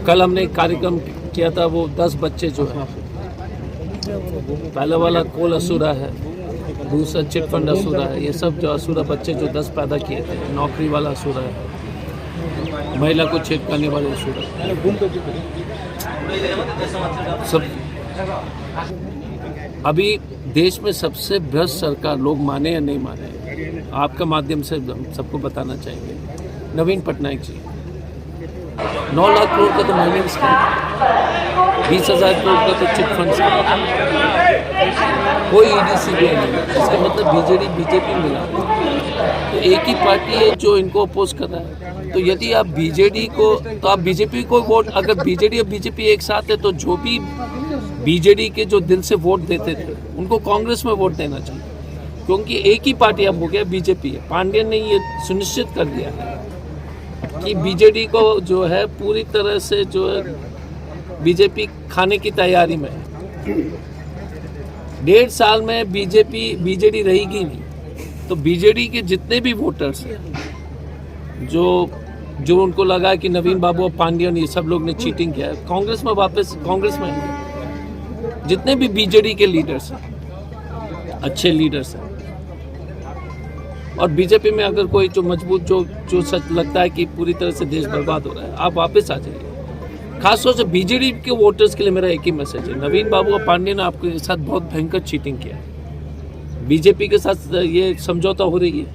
कल हमने एक कार्यक्रम किया था, वो 10 बच्चे जो है, पहला वाला कोल असूरा है, दूसरा चिट फंड असूरा है, ये सब जो असूरा बच्चे जो 10 पैदा किए थे, नौकरी वाला असूरा है, महिला को छेद करने वाले असूरा सब। अभी देश में सबसे भ्रष्ट सरकार, लोग माने या नहीं माने, आपका माध्यम से सबको बताना चाहेंगे, नवीन पटनायक जी। 9 लाख करोड़ का तो माइनिंग स्कैम, 20,000 करोड़ का तो चिट फंड स्कैम, कोई ईडी सीबीआई नहीं। इसका मतलब बीजेपी मिला, तो एक ही पार्टी है जो इनको अपोज कर रहा है। तो यदि आप बीजेडी को, तो आप बीजेपी को वोट, अगर बीजेडी और बीजेपी एक साथ है तो जो भी बीजेडी के जो दिल से वोट देते थे उनको कांग्रेस में वोट देना चाहिए, क्योंकि एक ही पार्टी अब हो गया बीजेपी है। पांडेयन ने ये सुनिश्चित कर दिया है कि बीजेडी को जो है पूरी तरह से जो है बीजेपी खाने की तैयारी में है। 1.5 साल में बीजेडी रहेगी नहीं, तो बीजेडी के जितने भी वोटर्स हैं जो उनको लगा कि नवीन बाबू और पांडेयन ये सब लोग ने चीटिंग किया है, कांग्रेस में वापस कांग्रेस में आएंगे। जितने भी बीजेडी के लीडर्स हैं, अच्छे लीडर्स हैं, और बीजेपी में अगर कोई जो मजबूत जो सच लगता है कि पूरी तरह से देश बर्बाद हो रहा है, आप वापस आ जाइए। खासतौर से बीजेडी के वोटर्स के लिए मेरा एक ही मैसेज है, नवीन बाबू और पांडेयन ने आपके साथ बहुत भयंकर चीटिंग किया है। बीजेपी के साथ ये समझौता हो रही है,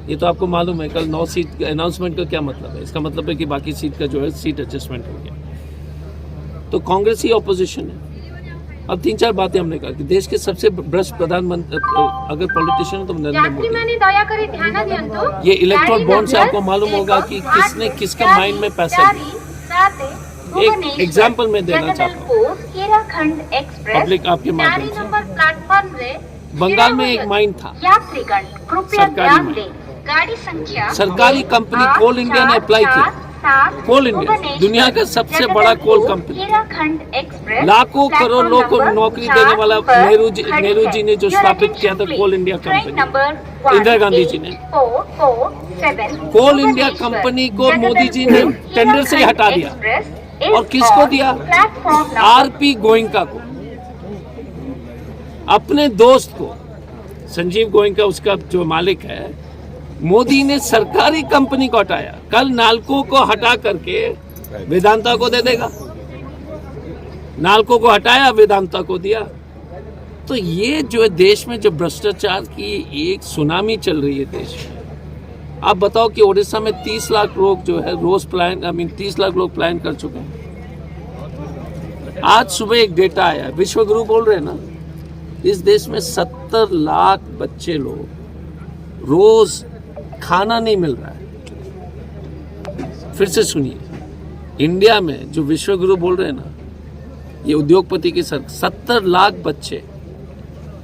ये तो आपको मालूम है। कल 9 सीट के अनाउंसमेंट का क्या मतलब है? इसका मतलब है कि बाकी सीट का जो है सीट एडजस्टमेंट हो गया। तो कांग्रेस ही ऑपोजिशन है। अब 3-4 बातें हमने कहा कि देश के सबसे भ्रष्ट प्रधानमंत्री अगर पॉलिटिशियन है तो नरेंद्र मोदी। ये इलेक्ट्रॉल बॉन्ड से आपको मालूम होगा कि किसने किसके माइंड में पैसा दिया। एक एग्जाम्पल में देना चाहता हूँ पब्लिक आपके माध्यम से। बंगाल में एक माइन था, सरकारी माइन, सरकारी कंपनी कोल इंडिया ने अप्लाई किया। कोल इंडिया दुनिया का सबसे बड़ा कोल कंपनी, लाखों करोड़ लोगों को नौकरी देने वाला नेहरू जी ने जो स्थापित किया था कोल इंडिया कंपनी, इंदिरा गांधी जी ने। कोल इंडिया कंपनी को मोदी जी ने टेंडर से ही हटा दिया, और किसको दिया? आरपी गोयनका को, अपने दोस्त को। संजीव गोयनका उसका जो मालिक है। मोदी ने सरकारी कंपनी को हटाया, कल नालको को हटा करके वेदांता को दे देगा। नालको को हटाया, वेदांता को दिया। तो ये जो है देश में जो भ्रष्टाचार की एक सुनामी चल रही है देश में। आप बताओ कि ओडिशा में 30 लाख लोग जो है रोज पलायन, 30 लाख लोग पलायन कर चुके हैं। आज सुबह एक डेटा आया, विश्व गुरु बोल रहे हैं ना, इस देश में 70 लाख बच्चे लोग रोज खाना नहीं मिल रहा है। फिर से सुनिए, इंडिया में जो विश्व गुरु बोल रहे हैं ना, ये उद्योगपति की 70 लाख बच्चे,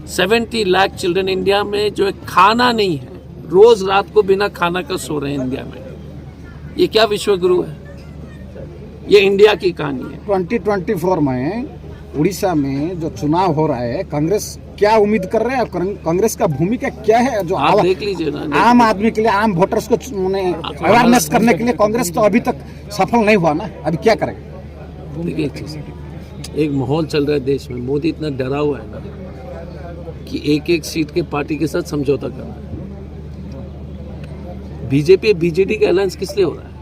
70 लाख चिल्ड्रन इंडिया में जो है खाना नहीं है, रोज रात को बिना खाना का सो रहे हैं इंडिया में। ये क्या विश्व गुरु है? ये इंडिया की कहानी है। 2024 में उड़ीसा में जो चुनाव हो रहा है, कांग्रेस क्या उम्मीद कर रहे हैं? कांग्रेस का भूमिका क्या है? जो आप देख लीजिए ना, आम आदमी के लिए, आम वोटर्स को अवेयरनेस करने के लिए कांग्रेस तो अभी तक सफल नहीं हुआ ना, अभी क्या करेगा? देखिए, एक चीज, एक माहौल चल रहा है देश में, मोदी इतना डरा हुआ है ना कि एक सीट के पार्टी के साथ समझौता कर रहा है। बीजेपी बीजेडी का अलायंस किस लिए हो रहा है?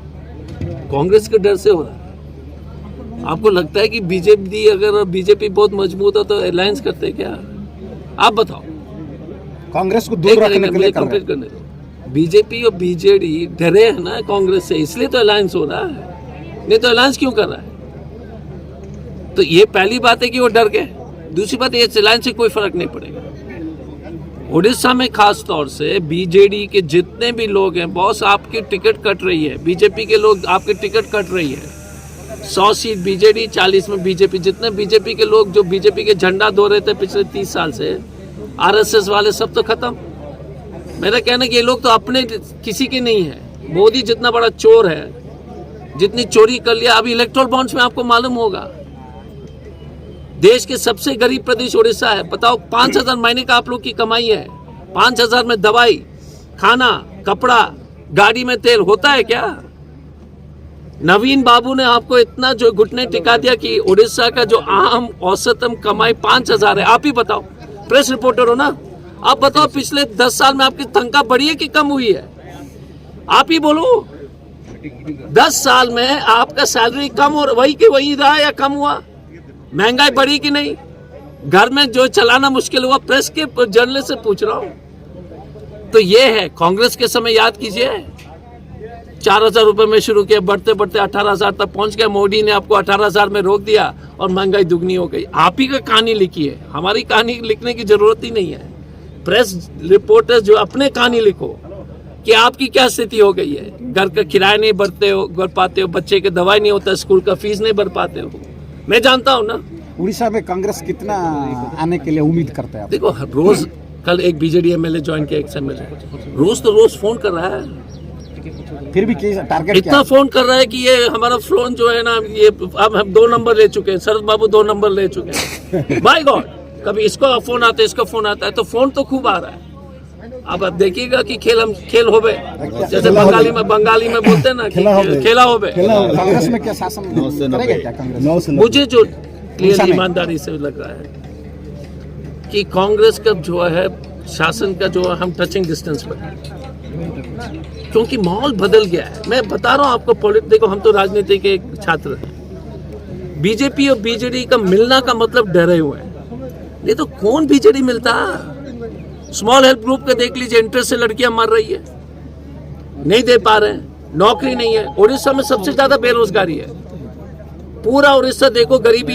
कांग्रेस के डर से हो रहा है। आपको लगता है कि बीजेपी बहुत मजबूत है तो अलायंस करते हैं क्या? आप बताओ। कांग्रेस को दूर रखने के लिए कंप्लीट करने दो। बीजेपी और बीजेडी डरे हैं ना कांग्रेस से, इसलिए तो अलायंस हो रहा है, नहीं तो अलायंस क्यों कर रहा है? तो ये पहली बात है कि वो डर गए। दूसरी बात, ये अलायंस से कोई फर्क नहीं पड़ेगा। उड़ीसा में खास तौर से बीजेडी के जितने भी लोग हैं, बॉस आपकी टिकट कट रही है, बीजेपी के लोग आपकी टिकट कट रही है। 100 सीट बीजेडी, 40 में बीजेपी। जितने बीजेपी के लोग जो बीजेपी के झंडा धो रहे थे पिछले 30 साल से, आरएसएस वाले, सब तो खत्म। मेरा कहना है कि ये लोग तो अपने किसी के नहीं है। मोदी जितना बड़ा चोर है, जितनी चोरी कर लिया, अभी इलेक्ट्रोल बॉन्ड्स में आपको मालूम होगा, देश के सबसे गरीब प्रदेश उड़ीसा है। बताओ, 5,000 महीने का आप लोग की कमाई है, 5,000 में दवाई, खाना, कपड़ा, गाड़ी में तेल होता है क्या? नवीन बाबू ने आपको इतना जो घुटने टिका दिया कि उड़ीसा का जो आम औसतम कमाई 5,000 है। आप ही बताओ, प्रेस रिपोर्टर हो ना, आप बताओ पिछले 10 साल में आपकी तनख्वाह बढ़ी है कि कम हुई है? आप ही बोलो। 10 साल में आपका सैलरी कम और वही के वही रहा या कम हुआ? महंगाई बढ़ी कि नहीं? घर में जो चलाना मुश्किल हुआ? प्रेस के जर्नलिस्ट से पूछ रहा हूं। तो ये है कांग्रेस के समय, याद कीजिए 4,000 रुपए में शुरू किया, बढ़ते बढ़ते 18,000 तक पहुंच गया। मोदी ने आपको 18,000 में रोक दिया और महंगाई दुगनी हो गई। आप ही का कहानी लिखी है, हमारी कहानी लिखने की जरूरत ही नहीं है। प्रेस रिपोर्टर्स जो अपने कहानी लिखो कि आपकी क्या स्थिति हो गई है। घर का किराया नहीं भर पाते हो, बच्चे के दवाई नहीं होता, स्कूल का फीस नहीं भर पाते हो। मैं जानता हूँ ना। उड़ीसा में कांग्रेस कितना आने के लिए उम्मीद करते हैं आप? देखो, रोज कल एक बीजेडी एमएलए ज्वाइन किया, एक एमएलए रोज फोन कर रहा है। फिर भी टारगेट इतना फोन कर रहा है कि ये हमारा फोन जो है ना, ये अब हम 2 नंबर ले चुके हैं, शरद बाबू 2 नंबर ले चुके हैं। बाय गॉड, कभी इसको फोन आता है, इसको फोन आता है, तो फोन तो खूब आ रहा है। अब आप देखिएगा कि खेल हो गए, जैसे बंगाली में बोलते हैं ना, खेला हो गए। कांग्रेस में क्या शासन करेगा क्या कांग्रेस? मुझे जो क्लियर ईमानदारी से लग रहा है कि कांग्रेस का जो है शासन का जो हम टचिंग डिस्टेंस पर है, क्योंकि माहौल बदल गया है। मैं बता रहा हूं आपको, देखो हम तो राजनीति के छात्र हैं। बीजेपी और बीजेडी का मिलना का मतलब डरे हुए हैं। नहीं तो कौन बीजेडी मिलता? स्मॉल हेल्प ग्रुप का देख लीजिए, इंटरेस्ट से लड़कियां मर रही है, नहीं दे पा रहे हैं, नौकरी नहीं है। उड़ीसा में सबसे ज्यादा बेरोजगारी है। पूरा उड़ीसा देखो, गरीबी